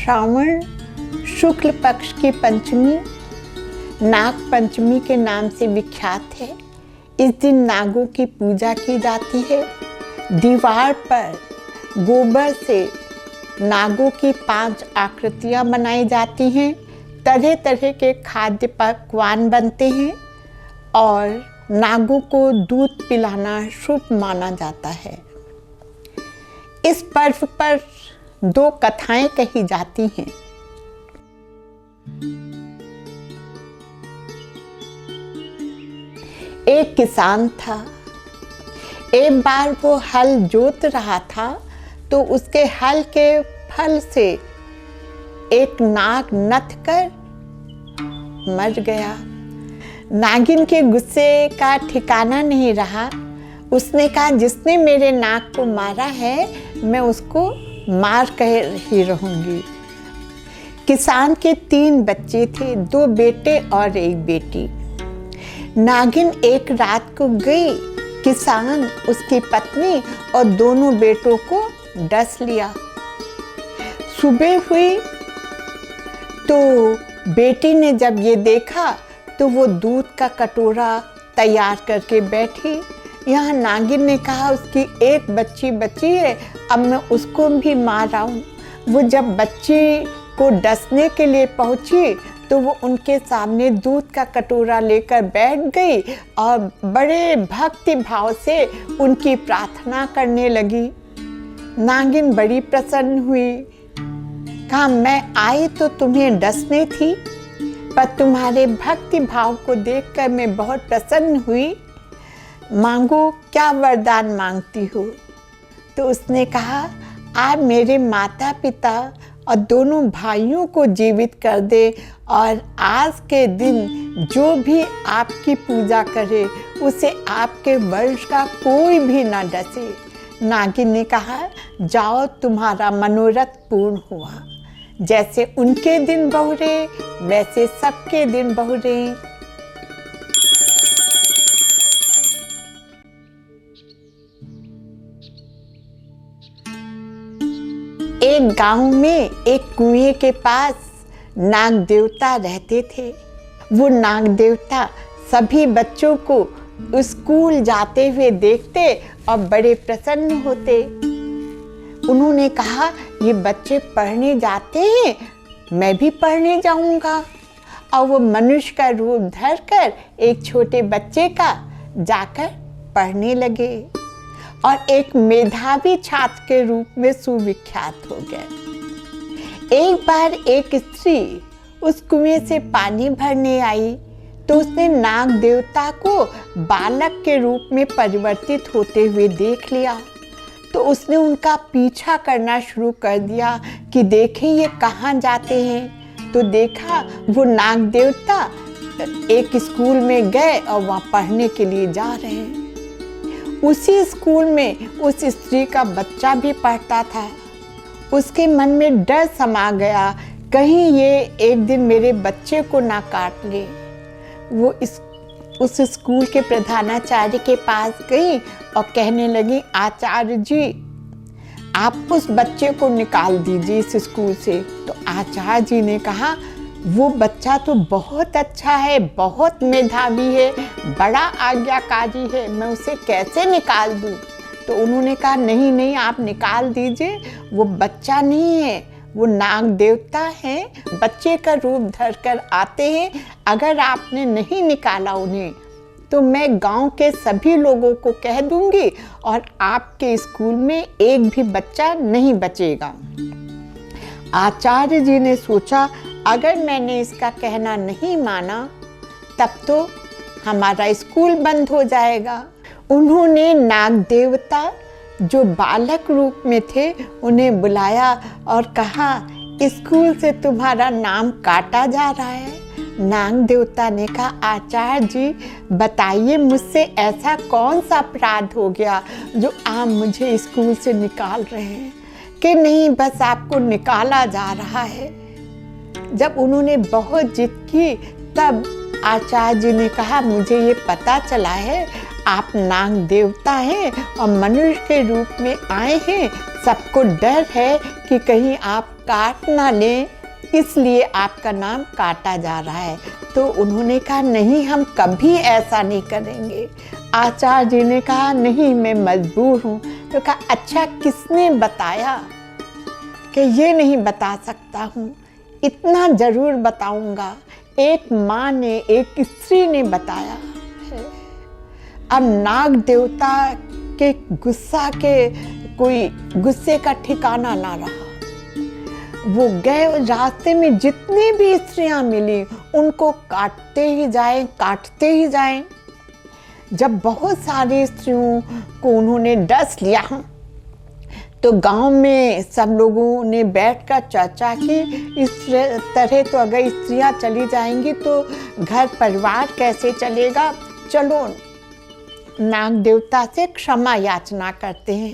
श्रावण शुक्ल पक्ष की पंचमी नाग पंचमी के नाम से विख्यात है। इस दिन नागों की पूजा की जाती है। दीवार पर गोबर से नागों की 5 आकृतियां बनाई जाती हैं। तरह तरह के खाद्य पकवान बनते हैं और नागों को दूध पिलाना शुभ माना जाता है। इस पर्व पर 2 कथाएं कही जाती हैं। एक किसान था। एक बार वो हल जोत रहा था तो उसके हल के फल से एक नाग नथ कर मर गया। नागिन के गुस्से का ठिकाना नहीं रहा। उसने कहा, जिसने मेरे नाग को मारा है मैं उसको मार कर ही रहूंगी। किसान के 3 बच्चे थे, 2 बेटे और 1 बेटी। नागिन एक रात को गई। किसान, उसकी पत्नी और दोनों बेटों को डस लिया। सुबह हुई तो बेटी ने जब ये देखा तो वो दूध का कटोरा तैयार करके बैठी। यहाँ नागिन ने कहा, उसकी एक बच्ची बची है, अब मैं उसको भी मार आऊं। वो जब बच्ची को डसने के लिए पहुंची तो वो उनके सामने दूध का कटोरा लेकर बैठ गई और बड़े भक्ति भाव से उनकी प्रार्थना करने लगी। नागिन बड़ी प्रसन्न हुई। कहा, मैं आई तो तुम्हें डसने थी, पर तुम्हारे भक्ति भाव को देखकर मैं बहुत प्रसन्न हुई। मांगो, क्या वरदान मांगती हो? तो उसने कहा, आप मेरे माता पिता और दोनों भाइयों को जीवित कर दे और आज के दिन जो भी आपकी पूजा करे उसे आपके वंश का कोई भी ना डसे। नागिन ने कहा, जाओ, तुम्हारा मनोरथ पूर्ण हुआ। जैसे उनके दिन बहुरे वैसे सबके दिन बहुरे। एक गांव में एक कुएं के पास नाग देवता रहते थे। वो नाग देवता सभी बच्चों को स्कूल जाते हुए देखते और बड़े प्रसन्न होते। उन्होंने कहा, ये बच्चे पढ़ने जाते हैं, मैं भी पढ़ने जाऊंगा। और वो मनुष्य का रूप धरकर एक छोटे बच्चे का जाकर पढ़ने लगे और एक मेधावी छात्र के रूप में सुविख्यात हो गए। एक बार एक स्त्री उस कुएं से पानी भरने आई तो उसने नाग देवता को बालक के रूप में परिवर्तित होते हुए देख लिया। तो उसने उनका पीछा करना शुरू कर दिया कि देखें ये कहाँ जाते हैं। तो देखा वो नाग देवता एक स्कूल में गए और वहाँ पढ़ने के लिए जा रहे हैं। उसी स्कूल में उस स्त्री का बच्चा भी पढ़ता था। उसके मन में डर समा गया, कहीं ये एक दिन मेरे बच्चे को ना काट ले। वो उस स्कूल के प्रधानाचार्य के पास गई और कहने लगी, आचार्य जी, आप उस बच्चे को निकाल दीजिए इस स्कूल से। तो आचार्य जी ने कहा, वो बच्चा तो बहुत अच्छा है, बहुत मेधावी है, बड़ा आज्ञाकारी है, मैं उसे कैसे निकाल दूँ? तो उन्होंने कहा, नहीं नहीं, आप निकाल दीजिए। वो बच्चा नहीं है, वो नाग देवता हैं, बच्चे का रूप धरकर आते हैं। अगर आपने नहीं निकाला उन्हें तो मैं गांव के सभी लोगों को कह दूंगी और आपके स्कूल में एक भी बच्चा नहीं बचेगा। आचार्य जी ने सोचा, अगर मैंने इसका कहना नहीं माना तब तो हमारा स्कूल बंद हो जाएगा। उन्होंने नाग देवता जो बालक रूप में थे उन्हें बुलाया और कहा, स्कूल से तुम्हारा नाम काटा जा रहा है। नाग देवता ने कहा, आचार्य जी बताइए, मुझसे ऐसा कौन सा अपराध हो गया जो आप मुझे स्कूल से निकाल रहे हैं? कि नहीं, बस आपको निकाला जा रहा है। जब उन्होंने बहुत जिद की तब आचार्य जी ने कहा, मुझे ये पता चला है आप नाग देवता हैं और मनुष्य के रूप में आए हैं। सबको डर है कि कहीं आप काट ना लें इसलिए आपका नाम काटा जा रहा है। तो उन्होंने कहा नहीं, हम कभी ऐसा नहीं करेंगे। आचार्य जी ने कहा नहीं, मैं मजबूर हूँ। तो कहा अच्छा किसने बताया? कि ये नहीं बता सकता हूँ, इतना ज़रूर बताऊँगा, एक माँ ने, एक स्त्री ने बताया है। अब नाग देवता के गुस्से का ठिकाना ना रहा। वो गए, रास्ते में जितनी भी स्त्रियां मिली उनको काटते ही जाएं। जब बहुत सारी स्त्रियों को उन्होंने डस लिया तो गांव में सब लोगों ने बैठकर चर्चा की, इस तरह तो अगर स्त्रियां चली जाएंगी तो घर परिवार कैसे चलेगा। चलो नाग देवता से क्षमा याचना करते हैं।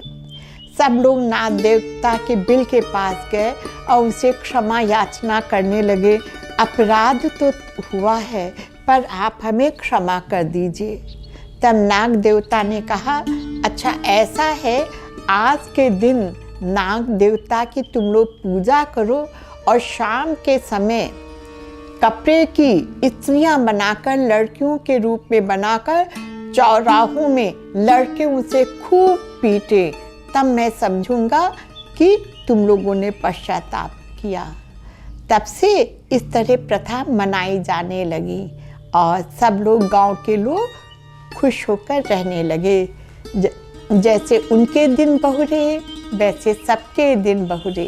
सब लोग नाग देवता के बिल के पास गए और उसे क्षमा याचना करने लगे। अपराध तो हुआ है पर आप हमें क्षमा कर दीजिए। तब नाग देवता ने कहा अच्छा ऐसा है, आज के दिन नाग देवता की तुम लोग पूजा करो और शाम के समय कपड़े की स्त्रियां बनाकर, लड़कियों के रूप में बनाकर चौराहों में लड़के उसे खूब पीटे, तब मैं समझूंगा कि तुम लोगों ने पश्चाताप किया। तब से इस तरह प्रथा मनाई जाने लगी और सब लोग, गांव के लोग खुश होकर रहने लगे। जैसे उनके दिन बहुरे वैसे सबके दिन बहुरे।